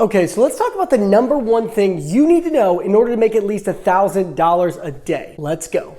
Okay, so let's talk about the number one thing you need to know in order to make at least $1,000 a day. Let's go.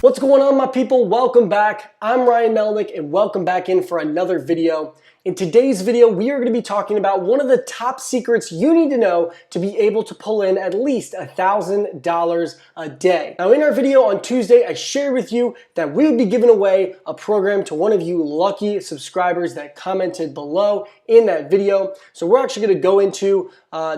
What's going on, my people? Welcome back. I'm Ryan Melnick and welcome back in for another video. In today's video, we are going to be talking about one of the top secrets you need to know to be able to pull in at least $1,000 a day. Now, in our video on Tuesday, I shared with you that we would be giving away a program to one of you lucky subscribers that commented below in that video. So we're actually going to go into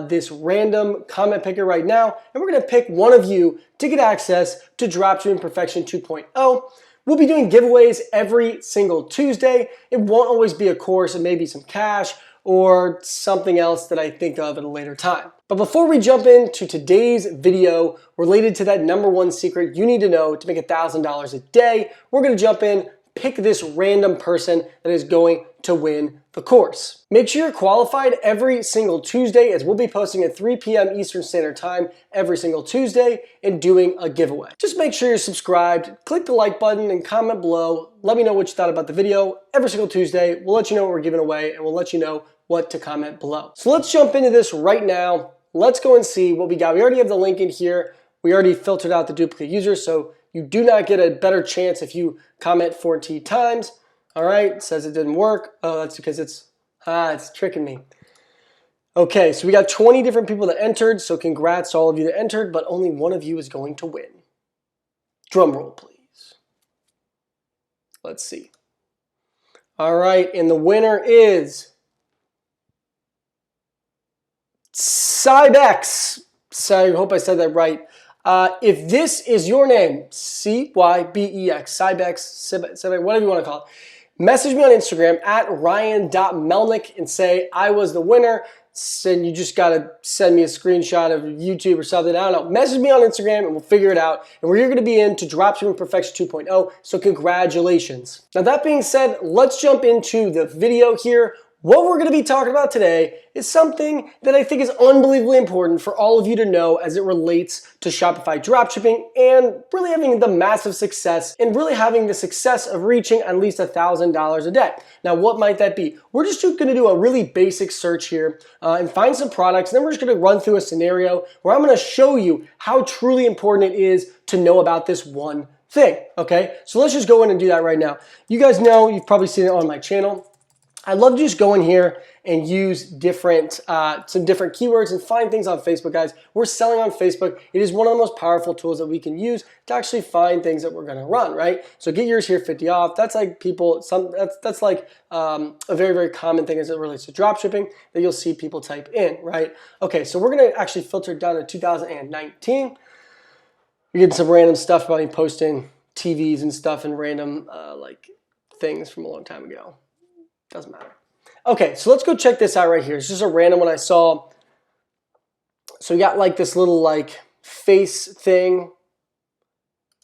this random comment picker right now, and we're going to pick one of you to get access to Dropshipping Perfection 2.0. We'll be doing giveaways every single Tuesday. It won't always be a course, it may be some cash or something else that I think of at a later time. But before we jump into today's video related to that number one secret you need to know to make $1,000 a day, we're gonna jump in, pick this random person that is going to win the course. Make sure you're qualified every single Tuesday, as we'll be posting at 3 p.m. Eastern Standard Time every single Tuesday and doing a giveaway. Just make sure you're subscribed, click the like button and comment below. Let me know what you thought about the video. Every single Tuesday, we'll let you know what we're giving away and we'll let you know what to comment below. So let's jump into this right now. Let's go and see what we got. We already have the link in here. We already filtered out the duplicate users, so you do not get a better chance if you comment 14 times. All right, it says it didn't work. Oh, that's because it's tricking me. Okay, so we got 20 different people that entered, so congrats to all of you that entered, but only one of you is going to win. Drum roll, please. Let's see. All right, and the winner is Cybex. So I hope I said that right. If this is your name, C-Y-B-E-X, Cybex, whatever you want to call it, message me on Instagram at ryan.melnick and say I was the winner. And you just got to send me a screenshot of YouTube or something. I don't know. Message me on Instagram and we'll figure it out. And we're going to be into Dropshipping Perfection 2.0. So congratulations. Now that being said, let's jump into the video here. What we're going to be talking about today is something that I think is unbelievably important for all of you to know as it relates to Shopify dropshipping and really having the massive success and really having the success of reaching at least $1,000 a day. Now, what might that be? We're just going to do a really basic search here and find some products, and then we're just going to run through a scenario where I'm going to show you how truly important it is to know about this one thing, okay? So let's just go in and do that right now. You guys know, you've probably seen it on my channel. I love to just go in here and use some different keywords and find things on Facebook, guys. We're selling on Facebook. It is one of the most powerful tools that we can use to actually find things that we're going to run, right? So get yours here 50 off. That's like that's like a very, very common thing as it relates to dropshipping that you'll see people type in, right? Okay, so we're going to actually filter it down to 2019. We're getting some random stuff about me posting TVs and stuff and random like things from a long time ago. Doesn't matter. Okay, so let's go check this out right here. It's just a random one I saw. So we got like this little like face thing.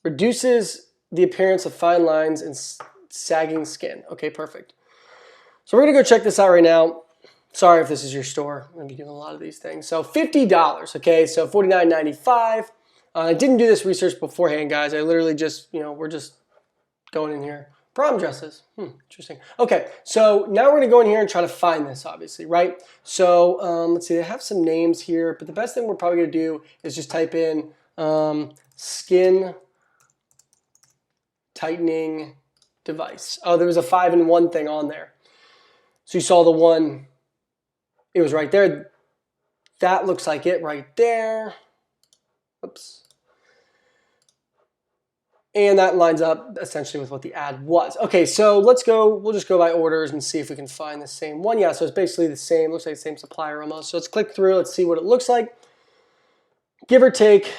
Reduces the appearance of fine lines and sagging skin. Okay, perfect. So we're gonna go check this out right now. Sorry if this is your store. I'm gonna be doing a lot of these things. So $50, okay, so $49.95. I didn't do this research beforehand, guys. I literally just, we're just going in here. Prom dresses, interesting. Okay, so now we're gonna go in here and try to find this, obviously, right? So let's see, I have some names here, but the best thing we're probably gonna do is just type in skin tightening device. Oh, there was a 5-in-1 thing on there. So you saw the one, it was right there. That looks like it right there. Oops. And that lines up essentially with what the ad was. Okay, so let's go, we'll just go by orders and see if we can find the same one. Yeah, so it's basically the same, looks like the same supplier almost. So let's click through, let's see what it looks like. Give or take,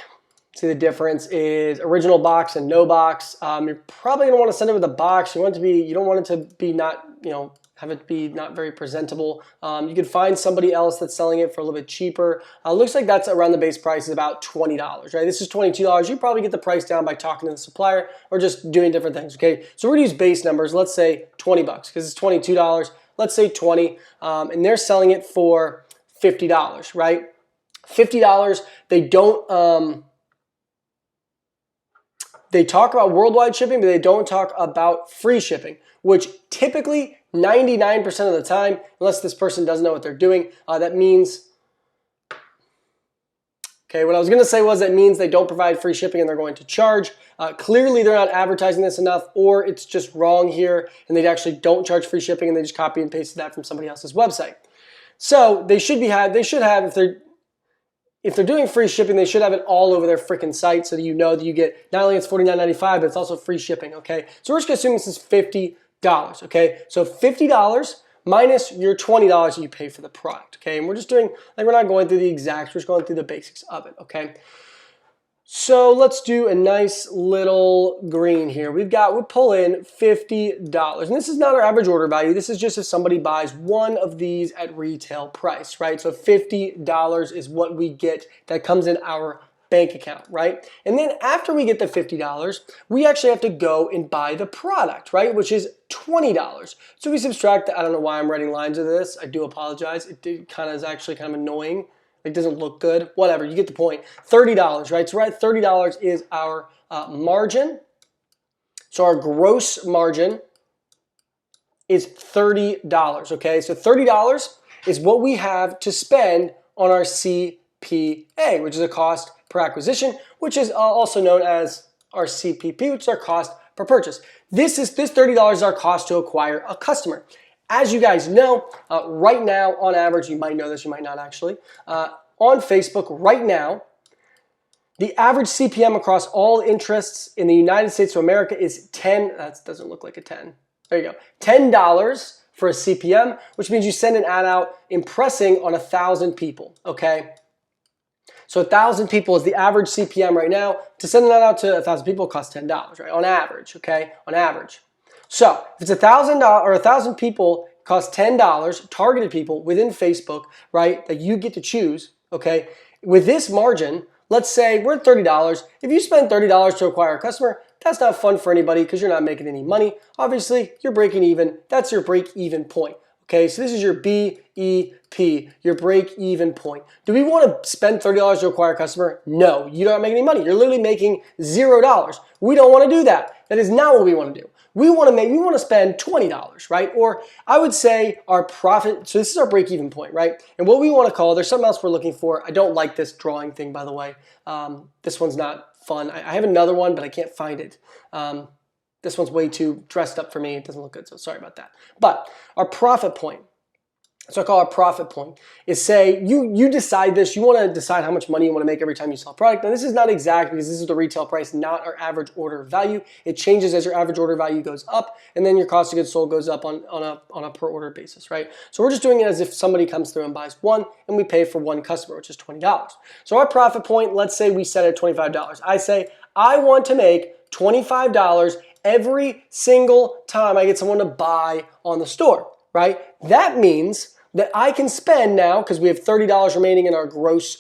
see the difference is original box and no box. You're probably gonna wanna send it with a box. You don't want it to be not, have it be not very presentable. You could find somebody else that's selling it for a little bit cheaper. Looks like that's around the base price is about $20, right? This is $22. You probably get the price down by talking to the supplier or just doing different things, okay? So we're gonna use base numbers. Let's say 20 bucks because it's $22. Let's say 20, and they're selling it for $50, right? $50, they talk about worldwide shipping, but they don't talk about free shipping, which typically 99% of the time, unless this person doesn't know what they're doing, that means, okay, what I was gonna say was that means they don't provide free shipping and they're going to charge. Clearly they're not advertising this enough, or it's just wrong here and they actually don't charge free shipping and they just copy and pasted that from somebody else's website. So they should have, if they're doing free shipping, they should have it all over their freaking site so that you know that you get, not only it's $49.95, but it's also free shipping, okay? So we're just gonna assume this is $50, okay? So $50 minus your $20 that you pay for the product, okay? And we're just doing, like we're not going through the exacts, we're just going through the basics of it, okay? So let's do a nice little green here. we pull in $50. And this is not our average order value. This is just if somebody buys one of these at retail price, right? So $50 is what we get that comes in our bank account, right? And then after we get the $50, we actually have to go and buy the product, right? Which is $20. So we subtract, I don't know why I'm writing lines of this. I do apologize. It kind of is actually kind of annoying. It doesn't look good, whatever, you get the point. $30, right? So right, $30 is our margin. So our gross margin is $30, okay? So $30 is what we have to spend on our CPA, which is a cost per acquisition, which is also known as our CPP, which is our cost per purchase. This $30 is our cost to acquire a customer. As you guys know, right now, on average, you might know this, you might not actually, on Facebook right now, the average CPM across all interests in the United States of America is that doesn't look like a 10. There you go. $10 for a CPM, which means you send an ad out impressing on 1,000 people, okay? So 1,000 people is the average CPM right now. To send an ad out to 1,000 people costs $10, right? On average, okay? On average. So if it's $1,000 or 1,000 people cost $10, targeted people within Facebook, right, that you get to choose, okay? With this margin, let's say we're at $30. If you spend $30 to acquire a customer, that's not fun for anybody because you're not making any money. Obviously, you're breaking even. That's your break-even point. Okay, so this is your BEP, your break-even point. Do we want to spend $30 to acquire a customer? No, you don't make any money. You're literally making $0. We don't want to do that. That is not what we want to do. We want to spend $20, right? Or I would say our profit, so this is our break-even point, right? And what we want to call, there's something else we're looking for. I don't like this drawing thing, by the way. This one's not fun. I have another one, but I can't find it. This one's way too dressed up for me. It doesn't look good, so sorry about that. But our profit point, so I call our profit point, is say you decide this. You want to decide how much money you want to make every time you sell a product. Now this is not exact because this is the retail price, not our average order value. It changes as your average order value goes up, and then your cost of goods sold goes up on a per order basis, right? So we're just doing it as if somebody comes through and buys one, and we pay for one customer, which is $20. So our profit point, let's say we set it at $25. I say I want to make $25 every single time I get someone to buy on the store, right? That means that I can spend now, because we have $30 remaining in our gross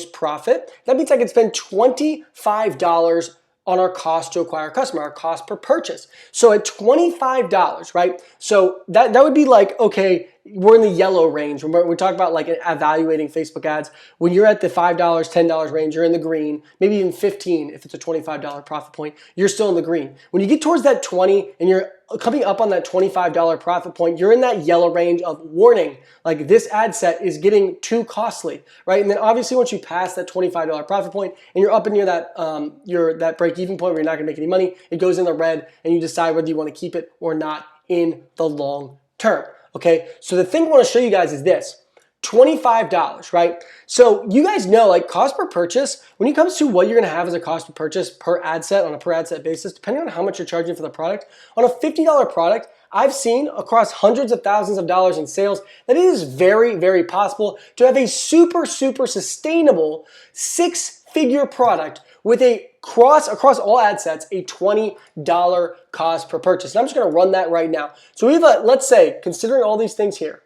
profit, that means I can spend $25 on our cost to acquire a customer, our cost per purchase. So at $25, right? So that would be like, okay, we're in the yellow range. We talk about like evaluating Facebook ads. When you're at the $5, $10 range, you're in the green, maybe even 15 if it's a $25 profit point, you're still in the green. When you get towards that 20 and you're coming up on that $25 profit point, you're in that yellow range of warning, like this ad set is getting too costly, right? And then obviously once you pass that $25 profit point and you're up near that that break-even point where you're not gonna make any money, it goes in the red and you decide whether you wanna keep it or not in the long term. Okay, so the thing I want to show you guys is this, $25, right? So you guys know, like cost per purchase, when it comes to what you're gonna have as a cost per purchase per ad set on a per ad set basis, depending on how much you're charging for the product, on a $50 product, I've seen across hundreds of thousands of dollars in sales that it is very, very possible to have a super, super sustainable six-figure product with a across all ad sets, a $20 cost per purchase. And I'm just gonna run that right now. So we have let's say, considering all these things here,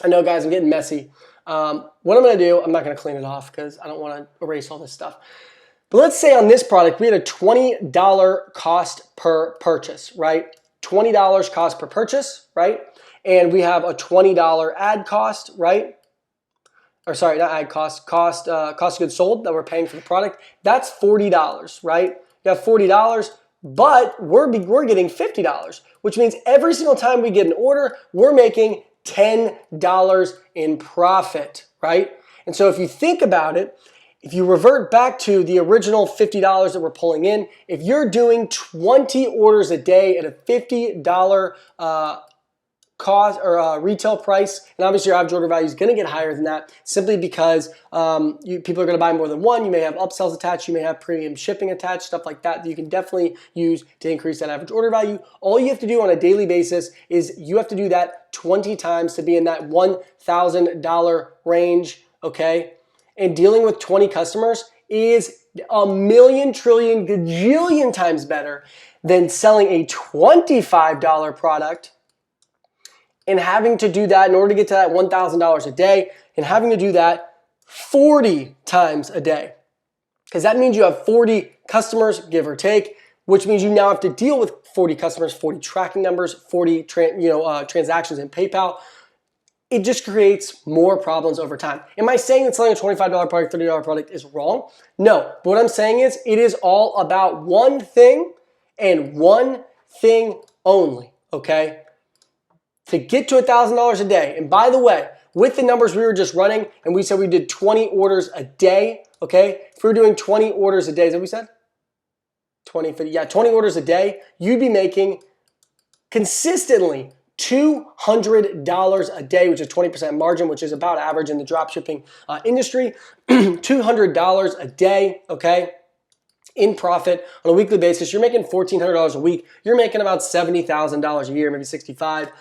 I know guys, I'm getting messy. What I'm gonna do, I'm not gonna clean it off because I don't wanna erase all this stuff. But let's say on this product, we had a $20 cost per purchase, right? $20 cost per purchase, right? And we have a $20 ad cost, right? or sorry, not ad cost, cost of goods sold that we're paying for the product, that's $40, right? You have $40, but we're getting $50, which means every single time we get an order, we're making $10 in profit, right? And so if you think about it, if you revert back to the original $50 that we're pulling in, if you're doing 20 orders a day at a $50 cost or retail price, and obviously your average order value is going to get higher than that simply because people are going to buy more than one. You may have upsells attached, you may have premium shipping attached, stuff like that you can definitely use to increase that average order value. All you have to do on a daily basis is you have to do that 20 times to be in that $1,000 range, okay? And dealing with 20 customers is a million, trillion, gajillion times better than selling a $25 product and having to do that in order to get to that $1,000 a day and having to do that 40 times a day. Because that means you have 40 customers, give or take, which means you now have to deal with 40 customers, 40 tracking numbers, 40 transactions in PayPal. It just creates more problems over time. Am I saying that selling a $25 product, $30 product is wrong? No, but what I'm saying is it is all about one thing and one thing only, okay? To get to $1,000 a day, and by the way, with the numbers we were just running, and we said we did 20 orders a day, okay? If we were doing 20 orders a day, is that what we said? 20, 50, yeah, 20 orders a day, you'd be making consistently $200 a day, which is 20% margin, which is about average in the dropshipping industry. $200 a day, okay, in profit on a weekly basis. You're making $1,400 a week. You're making about $70,000 a year, maybe 65,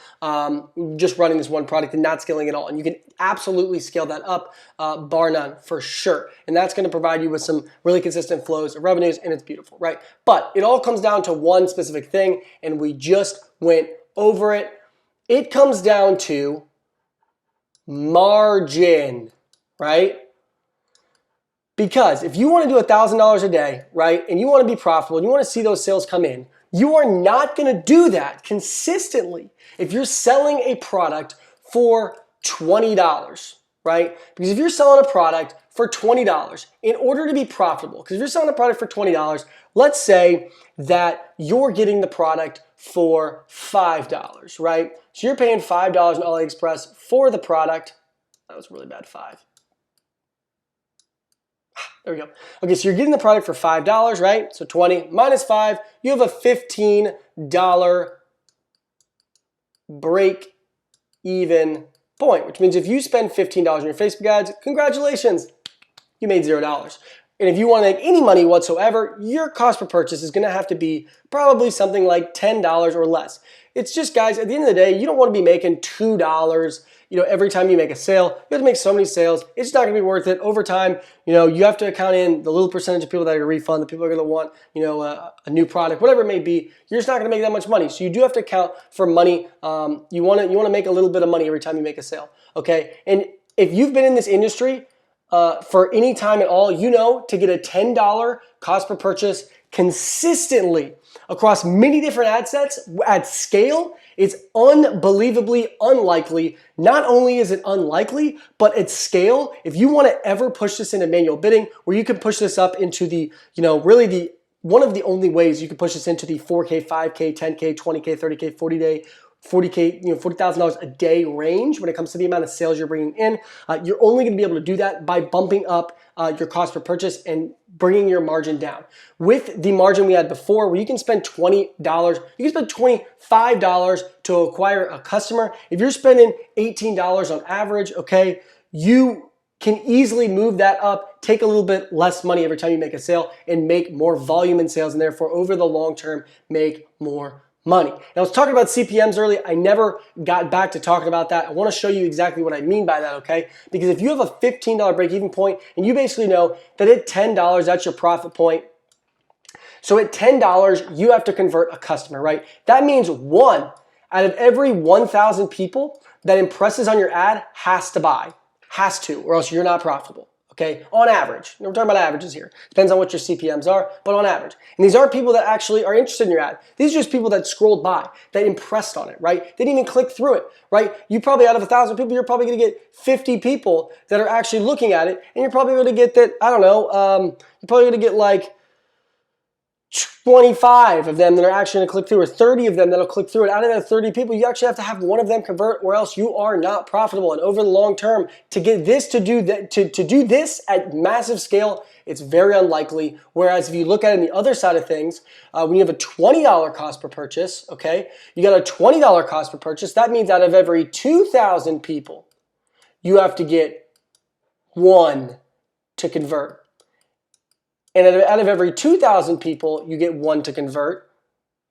just running this one product and not scaling at all. And you can absolutely scale that up, bar none, for sure. And that's going to provide you with some really consistent flows of revenues, and it's beautiful, right? But it all comes down to one specific thing, and we just went over it. It comes down to margin, right? Because if you want to do $1,000 a day, right, and you want to be profitable, and you want to see those sales come in, you are not going to do that consistently if you're selling a product for $20, right? Because if you're selling a product for $20, in order to be profitable, because if you're selling a product for $20, let's say that you're getting the product for $5, right? So you're paying $5 on AliExpress for the product. That was really bad, 5. There we go. Okay, so you're getting the product for $5, right? So 20 minus 5, you have a $15 break even point, which means if you spend $15 on your Facebook ads, congratulations, you made $0. And if you want to make any money whatsoever, your cost per purchase is going to have to be probably something like $10 or less. It's just, guys, at the end of the day, you don't want to be making $2, every time you make a sale. You have to make so many sales. It's not going to be worth it. Over time, you have to account in the little percentage of people that are going to refund, the people are going to want, a new product, whatever it may be. You're just not going to make that much money. So you do have to account for money. You want to make a little bit of money every time you make a sale, okay? And if you've been in this industry for any time at all, to get a $10 cost per purchase consistently across many different ad sets at scale, it's unbelievably unlikely. Not only is it unlikely, but at scale, if you want to ever push this into manual bidding, where you can push this up into the, really one of the only ways you can push this into the 4K, 5K, 10K, 20K, 30K, 40K, $40,000 a day range when it comes to the amount of sales you're bringing in. You're only going to be able to do that by bumping up your cost per purchase and bringing your margin down. With the margin we had before, where you can spend $20, you can spend $25 to acquire a customer. If you're spending $18 on average, okay, you can easily move that up, take a little bit less money every time you make a sale, and make more volume in sales, and therefore over the long term, make more money. Now, I was talking about CPMs earlier. I never got back to talking about that. I want to show you exactly what I mean by that, okay? Because if you have a $15 break-even point, and you basically know that at $10, that's your profit point. So at $10, you have to convert a customer, right? That means 1 out of every 1,000 people that impresses on your ad has to buy, has to, or else you're not profitable. okay, on average. We're talking about averages here. Depends on what your CPMs are, but on average. And these aren't people that actually are interested in your ad. These are just people that scrolled by, that impressed on it, right? They didn't even click through it, right? You probably, out of 1,000 people, you're probably gonna get 50 people that are actually looking at it, and you're probably gonna get that, I don't know, you're probably gonna get like 25 of them that are actually going to click through, or 30 of them that'll click through it. Out of that 30 people, you actually have to have one of them convert, or else you are not profitable. And over the long term, to get this to do that, to do this at massive scale, it's very unlikely. Whereas if you look at it on the other side of things, when you have a $20 cost per purchase, okay, you got a $20 cost per purchase. That means out of every 2,000 people, you have to get one to convert. And out of every 2,000 people, you get one to convert.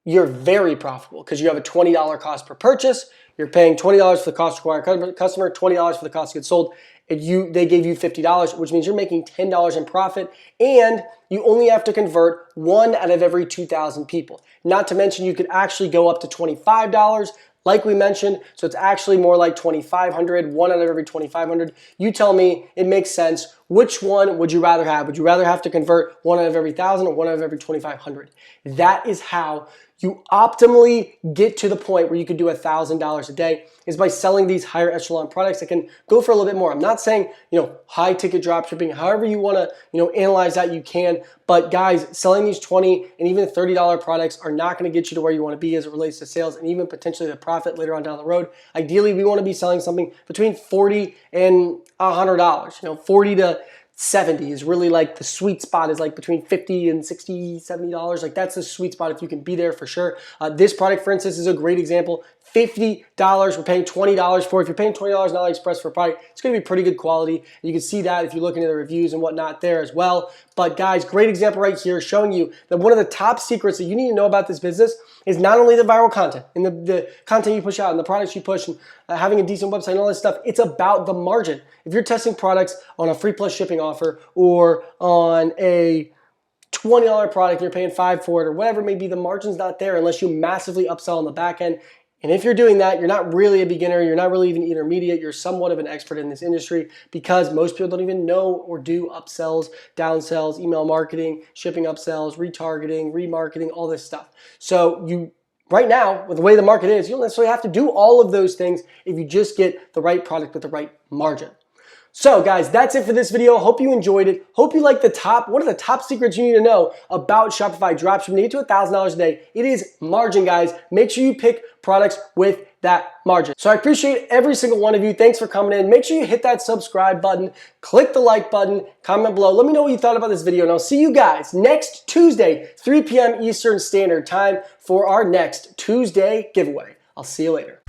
You're very profitable because you have a $20 cost per purchase. You're paying $20 for the cost to acquire customer, $20 for the cost to get sold. And they gave you $50, which means you're making $10 in profit, and you only have to convert one out of every 2,000 people. Not to mention, you could actually go up to $25. Like we mentioned, so it's actually more like 2,500, one out of every 2,500. You tell me it makes sense. Which one would you rather have? Would you rather have to convert one out of every 1,000 or one out of every 2,500? That is how you optimally get to the point where you could do $1,000 a day, is by selling these higher echelon products that can go for a little bit more. I'm not saying, high ticket dropshipping, however you want to, analyze that, you can. But guys, selling these $20 and even $30 products are not going to get you to where you want to be as it relates to sales and even potentially the profit later on down the road. Ideally, we want to be selling something between $40 and $100. 40 to 70 is really like the sweet spot, is like between 50 and 60, $70. Like that's the sweet spot if you can be there for sure. This product, for instance, is a great example. $50, we're paying $20 for. If you're paying $20 on AliExpress for a product, it's gonna be pretty good quality. And you can see that if you look into the reviews and whatnot there as well. But guys, great example right here showing you that one of the top secrets that you need to know about this business is not only the viral content and the content you push out and the products you push and having a decent website and all this stuff. It's about the margin. If you're testing products on a free plus shipping offer or on a $20 product and you're paying $5 for it or whatever it may be, the margin's not there unless you massively upsell on the back end. And if you're doing that, you're not really a beginner, you're not really even intermediate, you're somewhat of an expert in this industry, because most people don't even know or do upsells, downsells, email marketing, shipping upsells, retargeting, remarketing, all this stuff. So right now, with the way the market is, you don't necessarily have to do all of those things if you just get the right product with the right margin. So guys, that's it for this video. Hope you enjoyed it. Hope you like one of the top secrets you need to know about Shopify dropshipping to get to $1,000 a day. It is margin, guys. Make sure you pick products with that margin. So I appreciate every single one of you. Thanks for coming in. Make sure you hit that subscribe button, click the like button, comment below. Let me know what you thought about this video, and I'll see you guys next Tuesday, 3 p.m. Eastern Standard Time for our next Tuesday giveaway. I'll see you later.